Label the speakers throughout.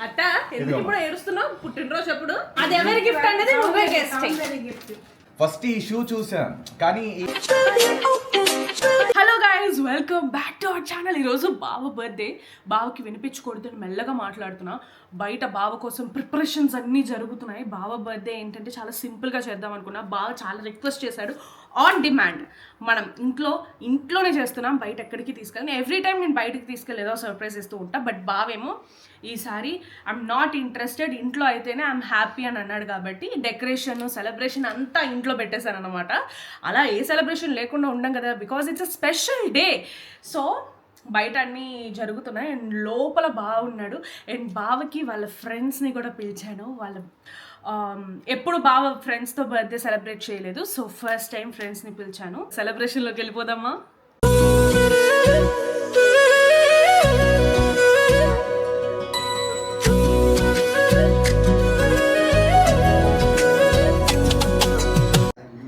Speaker 1: అత్త ఎందుకు ఇప్పుడు ఏడుస్తున్నావు? పుట్టినరోజు ఎప్పుడు? అది ఎవరి గిఫ్ట్ అనేది నువ్వే గెస్ట్ చెయ్యి.
Speaker 2: ఫస్ట్ ఈ షూ చూసాం కానీ
Speaker 1: hello guys, welcome back to our channel. ఈరోజు బావ బర్త్డే. బావకి వినిపించకూడదు అని మెల్లగా మాట్లాడుతున్నా. బయట బావ కోసం ప్రిపరేషన్స్ అన్నీ జరుగుతున్నాయి. బావ బర్త్డే ఏంటంటే చాలా సింపుల్గా చేద్దాం అనుకున్నా. బావ చాలా రిక్వెస్ట్ చేశాడు, ఆన్ డిమాండ్. మనం ఇంట్లోనే చేస్తున్నాం, బయట ఎక్కడికి తీసుకెళ్ళి. ఎవ్రీ టైం నేను బయటకు తీసుకెళ్ళి ఏదో సర్ప్రైజ్ ఇస్తూ ఉంటా. బట్ బావేమో ఈసారి ఐఎమ్ నాట్ ఇంట్రెస్టెడ్, ఇంట్లో అయితేనే ఐఎమ్ హ్యాపీ అని అన్నాడు. కాబట్టి డెకరేషన్ సెలబ్రేషన్ అంతా ఇంట్లో పెట్టేశాను అనమాట. అలా ఏ సెలబ్రేషన్ లేకుండా ఉండం కదా, because it's a special day. So బయట అన్నీ జరుగుతున్నాయి అండ్ లోపల బాగున్నాడు. అండ్ బావకి వాళ్ళ ఫ్రెండ్స్ని కూడా పిలిచాను. వాళ్ళ ఎప్పుడు బావ ఫ్రెండ్స్తో బర్త్డే సెలబ్రేట్ చేయలేదు. సో ఫస్ట్ టైం ఫ్రెండ్స్ని పిలిచాను. సెలబ్రేషన్లోకి వెళ్ళిపోదామా?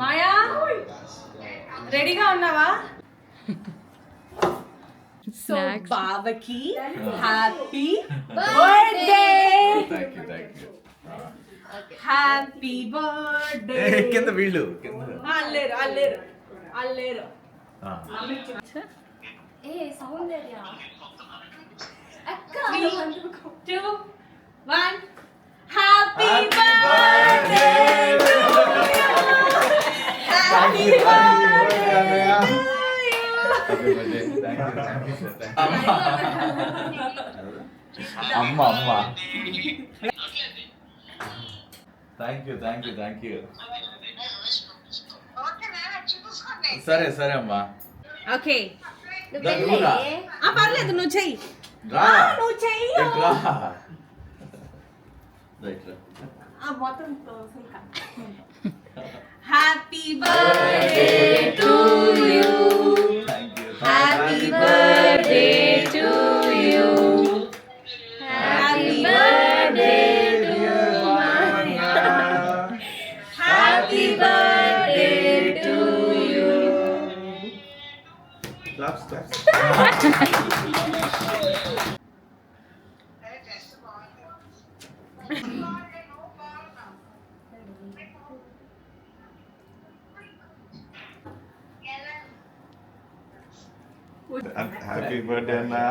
Speaker 1: మాయా, రెడీగా ఉన్నావా? సో బావకి హ్యాపీ బర్త్డే. Happy birthday.
Speaker 2: కింద వీళ్ళు
Speaker 1: అల్లేరు హ్యాపీ బర్త్డే.
Speaker 2: అమ్మ థ్యాంక్ యూ. సరే అమ్మా.
Speaker 1: ఓకే పర్లేదు, నువ్వు చెయ్యి. Happy birthday to you. Happy birthday to you. Happy birthday to happy birthday to you.
Speaker 2: Happy birthday అన్నా.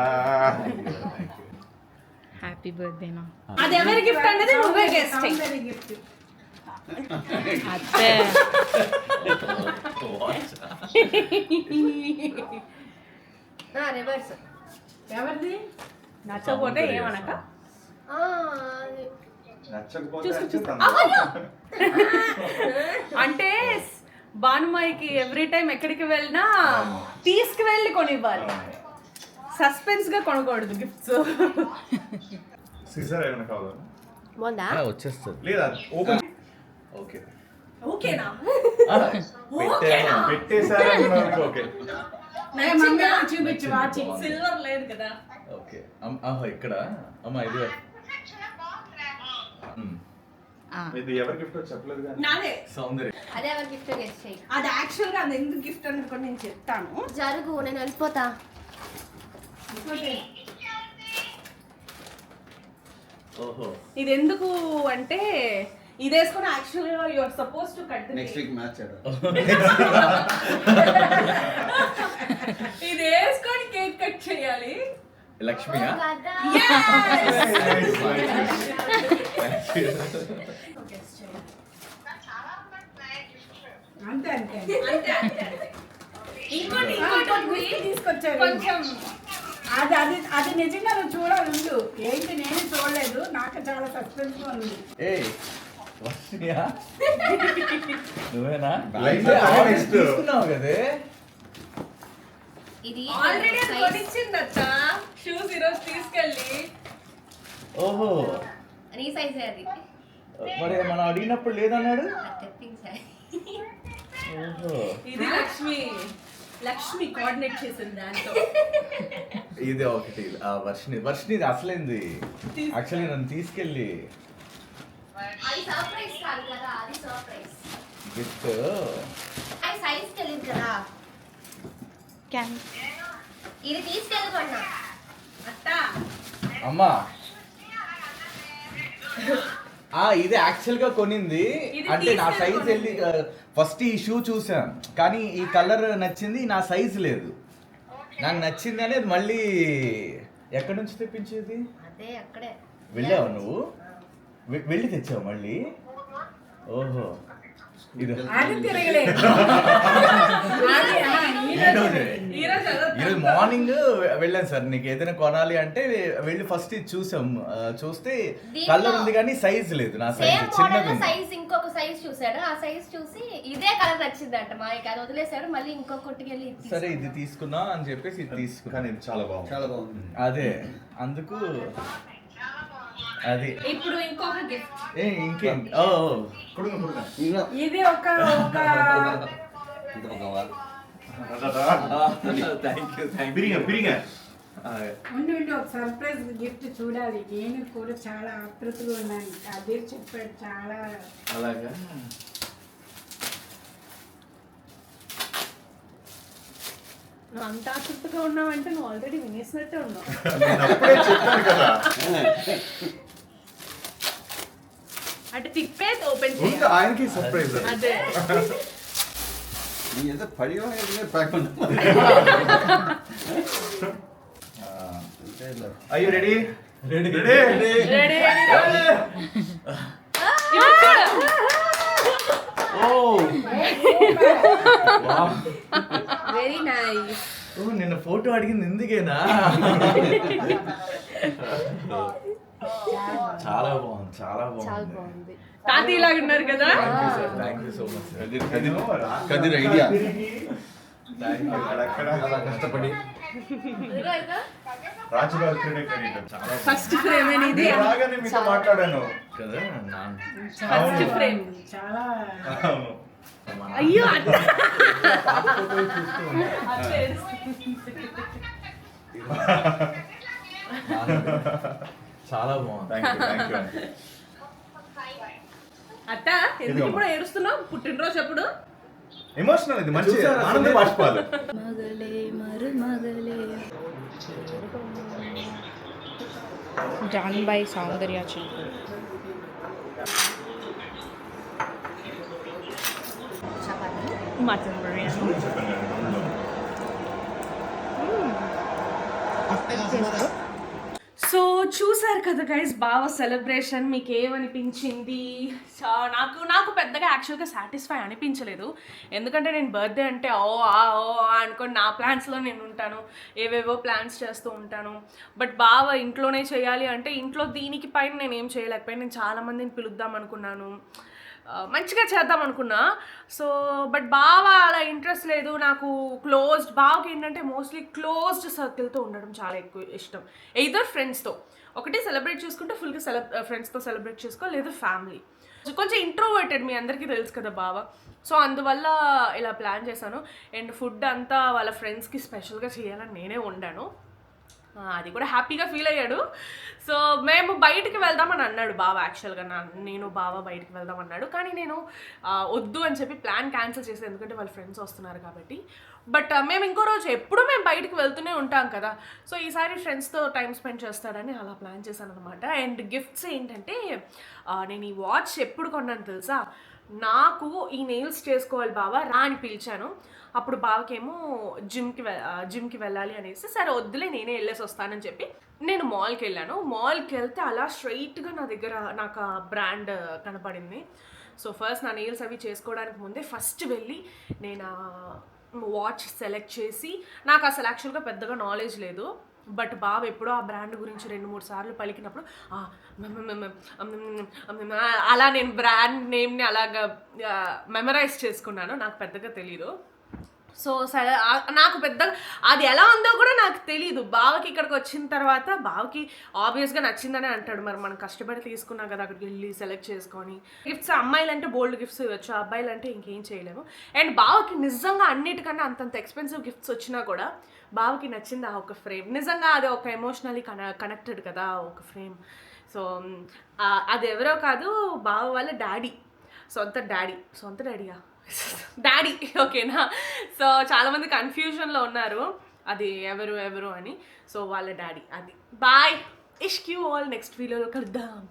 Speaker 3: హ్యాపీ బర్త్డే నా.
Speaker 1: అది ఎవరి గిఫ్ట్ అనేది నువ్వే గెస్ట్ చెయ్యి.
Speaker 3: అత్తే
Speaker 4: రివర్స్
Speaker 1: ఎవరిది? నచ్చకపోతే ఏమనక. అంటే భానుమాయికి ఎవ్రీ టైం ఎక్కడికి వెళ్ళినా తీసుకువెళ్ళి కొనివ్వాలి. సస్పెన్స్ గా కొనకూడదు గిఫ్ట్స్.
Speaker 2: వచ్చేస్తుంది.
Speaker 1: ఓకేనా? చూపించు. సిల్వర్ లేదు కదా.
Speaker 2: ఓకే ఇక్కడ అమ్మా ఇది ఇది ఎవరి గిఫ్ట్ చెప్పలేదు కానీ
Speaker 1: నాదే.
Speaker 2: సౌందర్య.
Speaker 4: అదే ఎవరి గిఫ్ట్ గెస్ట్ చేయి.
Speaker 1: అది యాక్చువల్ గా అది ఎందుకు గిఫ్ట్ అనేది కూడా నేను చెప్తాను.
Speaker 4: జరుగు, నేను వెళ్ళిపోతా.
Speaker 2: ఓహో,
Speaker 1: ఇది ఎందుకు అంటే ఇది వేసుకొని యాక్చువల్ గా you are suppose to cut
Speaker 5: next week match
Speaker 1: ఇది వేసుకొని కేక్ కట్ చేయాలి.
Speaker 2: లక్ష్మియా?
Speaker 1: ఇంకోటి తీసుకొచ్చారు కొంచెం.
Speaker 6: అది నిజంగా నువ్వు చూడాలి. ఉండు, ఏంటి నేను చూడలేదు, నాకు చాలా సస్పెన్స్ గా ఉంది.
Speaker 2: నువ్వేనా
Speaker 5: తీసుకున్నావు
Speaker 2: కదే?
Speaker 4: ఇది
Speaker 1: ఆల్రెడీ కొనిచ్చిందత్త షూస్ ఈరోజు తీసుకెళ్ళి.
Speaker 2: ఓహో,
Speaker 4: నీ సైజ్ అది.
Speaker 2: మరి మనం అడిగినప్పుడు లేదన్నాడు.
Speaker 4: తెప్పించాయి.
Speaker 2: ఓహో,
Speaker 1: ఇది లక్ష్మి కోఆర్డినేట్ చేసింది దాంతో.
Speaker 2: ఇది ఒకటి. వర్షిని అసలేంది యాక్చువల్లీ నన్ను తీసుకెళ్ళి
Speaker 4: అది సర్ప్రైజ్ కాదు కదా, అది సర్ప్రైజ్
Speaker 2: గిఫ్ట్.
Speaker 4: అది సైజ్ తెలియదు కదా. ఇది తీసుకెళ్ళకుండా
Speaker 2: అమ్మా ఇది యాక్చువల్ గా కొనింది
Speaker 1: ఇది
Speaker 2: అంటే నా
Speaker 1: తీసుకెళ్ళి
Speaker 2: సైజ్
Speaker 1: కొనింది.
Speaker 2: వెళ్ళి ఫస్ట్ ఈ షూ చూసాను కానీ ఈ కలర్ నచ్చింది నా సైజ్ లేదు నాకు నచ్చింది అనేది మళ్ళీ ఎక్కడి నుంచి తెప్పించేది
Speaker 4: అదే అక్కడే
Speaker 2: వెళ్ళావు నువ్వు వెళ్ళి తెచ్చావు మళ్ళీ ఓహో ఇది
Speaker 6: అది తిరగలేదు అది,
Speaker 2: ఈరోజు మార్నింగ్ వెళ్ళాను సార్ నీకు ఏదైనా కొనాలి అంటే వెళ్ళి ఫస్ట్ ఇది చూసాం చూస్తే కలర్ ఉంది కానీ సైజ్ లేదు నా సైజ్
Speaker 4: సేమ్
Speaker 2: చిన్నది
Speaker 4: మోడల్
Speaker 2: ఉంది.
Speaker 4: సైజ్ ఇంకొక సైజ్ చూసాడు ఆ సైజ్ చూసి ఇదే కలర్ నచ్చిందంట మా అది వదిలేసాడు మళ్ళీ ఇంకొకటికి వెళ్ళి ఇది
Speaker 2: సరే ఇది తీసుకున్నా అని చెప్పేసి ఇది తీసుకున్నా
Speaker 5: కానీ ఇది చాలా బాగుంది
Speaker 2: అదే అందుకు అది
Speaker 1: ఇప్పుడు ఇంకొక గిఫ్ట్
Speaker 2: ఇంకేం
Speaker 6: ఇది ఒక
Speaker 5: బిరిగా
Speaker 6: ఉండి ఒక సర్ప్రైజ్ గిఫ్ట్ చూడాలి నేను కూడా చాలా ఆతృతగా ఉన్నాను అదే చెప్పాడు చాలా
Speaker 2: అలాగా
Speaker 1: నువ్వు అంత ఆసక్తిగా ఉన్నావంటే నువ్వు ఆల్రెడీ వినేసినట్టే ఉన్నావు.
Speaker 5: నేను అప్పుడే చెప్పాను కదా
Speaker 1: అంటే తిప్పేది ఓపెన్
Speaker 5: ఉంది
Speaker 1: చేయాలి.
Speaker 5: ఆయనకి సర్ప్రైజ్
Speaker 1: అదే
Speaker 3: நீ எதை படிவாங்க பேக் பண்ண
Speaker 5: అయ్యో రెడీ
Speaker 2: రెడీ
Speaker 5: రెడీ
Speaker 1: రెడీ
Speaker 2: ఓ
Speaker 1: వెరీ నైస్.
Speaker 2: ఓ నిన్న ఫోటో అడిగింది ఎందుకేనా చాలా బాగుంది చాలా బాగుంది
Speaker 1: తాతయ్య లాగా ఉన్నారు కదా.
Speaker 2: Thank you so much
Speaker 3: Kathir idea
Speaker 5: కష్టపడి రాజుగారు క్రెడిట్ చాలా
Speaker 1: ఫస్ట్ ఫ్రేమ్ అనేది
Speaker 5: రాగానే మీతో మాట్లాడాను
Speaker 2: కదా
Speaker 1: ఫస్ట్ ఫ్రేమ్.
Speaker 6: చాలా
Speaker 5: అవును.
Speaker 1: అయ్యో
Speaker 2: చాలా బాగుంది
Speaker 5: థ్యాంక్ యూ అండి
Speaker 1: అత్త ఎందుకు ఇప్పుడు ఏడుస్తున్నావు? పుట్టినరోజు ఎప్పుడు?
Speaker 5: ఎమోషనల్ ఇది మంచి
Speaker 2: చూసారా?
Speaker 5: ఆనంద బాష్పాలు
Speaker 7: Done by Soundarya Chintu.
Speaker 4: Chapati
Speaker 1: mutton biryani. So చూసారు కదా గైస్ బావ సెలబ్రేషన్ మీకు ఏమనిపించింది? సో నాకు పెద్దగా యాక్చువల్గా సాటిస్ఫై అనిపించలేదు. ఎందుకంటే నేను బర్త్డే అంటే ఓ అనుకోని నా ప్లాన్స్లో నేను ఉంటాను, ఏవేవో ప్లాన్స్ చేస్తూ ఉంటాను. బట్ బావ ఇంట్లోనే చేయాలి అంటే ఇంట్లో దీనికి పైన నేను ఏం చేయలేకపోయాను. నేను చాలామందిని పిలుద్దాం అనుకున్నాను, మంచిగా చేద్దాం అనుకున్నా. సో బట్ బావ అలా ఇంట్రెస్ట్ లేదు. నాకు బావకి ఏంటంటే మోస్ట్లీ క్లోజ్డ్ సర్కిల్తో ఉండడం చాలా ఎక్కువ ఇష్టం. ఎయిదర్ ఫ్రెండ్స్తో ఒకటి సెలబ్రేట్ చేసుకుంటే ఫుల్గా ఫ్రెండ్స్తో సెలబ్రేట్ చేసుకో, లేదా ఫ్యామిలీ. కొంచెం ఇంట్రోవర్టెడ్, మీ అందరికీ తెలుసు కదా బావ. సో అందువల్ల ఇలా ప్లాన్ చేశాను. అండ్ ఫుడ్ అంతా వాళ్ళ ఫ్రెండ్స్కి స్పెషల్గా చేయాలని నేనే వండాను. అది కూడా హ్యాపీగా ఫీల్ అయ్యాడు. సో మేము బయటికి వెళ్దామని అన్నాడు బావ. యాక్చువల్గా నేను బావ బయటికి వెళ్దాం అన్నాడు, కానీ నేను వద్దు అని చెప్పి ప్లాన్ క్యాన్సిల్ చేసాను, ఎందుకంటే వాళ్ళ ఫ్రెండ్స్ వస్తున్నారు కాబట్టి. బట్ మేము ఇంకో రోజు ఎప్పుడు మేము బయటికి వెళ్తూనే ఉంటాం కదా, సో ఈసారి ఫ్రెండ్స్తో టైం స్పెండ్ చేస్తాడని అలా ప్లాన్ చేశాను అనమాట. అండ్ గిఫ్ట్స్ ఏంటంటే నేను ఈ వాచ్ ఎప్పుడు కొన్నాను తెలుసా? నాకు ఈ నెయిల్స్ చేసుకోవాలి బావ రా అని పిలిచాను. అప్పుడు బావకేమో జిమ్కి వెళ్ళాలి అనేసి, సరే వద్దులే నేనే వెళ్ళేసి వస్తానని చెప్పి నేను మాల్కి వెళ్ళాను. మాల్కి వెళ్తే అలా స్ట్రైట్గా నా దగ్గర నాకు ఆ బ్రాండ్ కనపడింది. సో ఫస్ట్ నా నెయిల్స్ అవి చేసుకోవడానికి ముందే ఫస్ట్ వెళ్ళి నేను వాచ్ సెలెక్ట్ చేసి, నాకు అసలు యాక్చువల్గా పెద్దగా నాలెడ్జ్ లేదు, బట్ బావ ఎప్పుడో ఆ బ్రాండ్ గురించి 2-3 సార్లు పలికినప్పుడు అలా నేను బ్రాండ్ నేమ్ని అలాగా మెమరైజ్ చేసుకున్నాను. నాకు పెద్దగా తెలీదు. సో సరే నాకు పెద్దగా అది ఎలా ఉందో కూడా నాకు తెలీదు. బావకి ఇక్కడికి వచ్చిన తర్వాత బావకి ఆబ్వియస్గా నచ్చిందని అంటాడు. మరి మనం కష్టపడి తీసుకున్నాం కదా అక్కడికి వెళ్ళి సెలెక్ట్ చేసుకొని. గిఫ్ట్స్ అమ్మాయిలు అంటే బోల్డ్ గిఫ్ట్స్ ఇవ్వచ్చు, అబ్బాయిలు అంటే ఇంకేం చేయలేము. అండ్ బావకి నిజంగా అన్నిటికన్నా అంతంత ఎక్స్పెన్సివ్ గిఫ్ట్స్ వచ్చినా కూడా బావకి నచ్చింది ఆ ఒక ఫ్రేమ్. నిజంగా అది ఒక ఎమోషనల్లీ కనెక్టెడ్ కదా ఒక ఫ్రేమ్. సో అది ఎవరో కాదు, బావ వాళ్ళ డాడీ, సొంత డాడీయా డాడీ, ఓకేనా? సో చాలామంది కన్ఫ్యూజన్లో ఉన్నారు అది ఎవరు అని. సో వాళ్ళ డాడీ అది. బాయ్, ఇష్క్ యూ ఆల్. నెక్స్ట్ వీడియోలో కలుద్దాం.